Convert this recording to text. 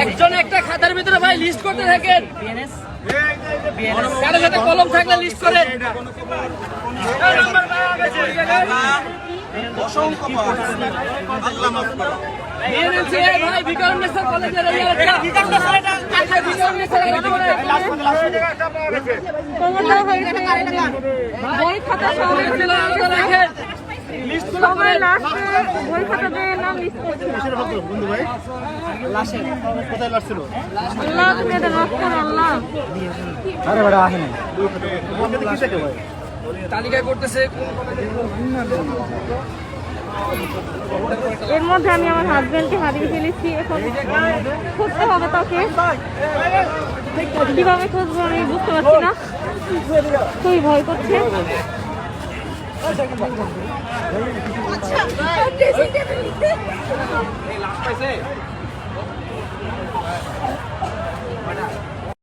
একজন একটা খাতার ভিতরে ভাই লিস্ট করতে থাকেন, কারো সাথে কলম থাকলে লিস্ট করেন। ভাই বিক্রমনেশ্বর কলেজের বই খাতা রাখেন, সবাই লাস্টে বই খাতাতে নাম লিস্ট করছে। কোথায় লাস্ট ছিল? আল্লাহ তুমি এটা নষ্ট করো আল্লাহ। আরে বড় আসে না তালিকা করতেছে। এর মধ্যে আমি আমার হাজবেন্ডকে হারিয়ে ফেলেছি, এখন খুঁজতে হবে তাকে। কিভাবে খুঁজবো আমি বুঝতে পারছি না, খুবই ভয় করছে।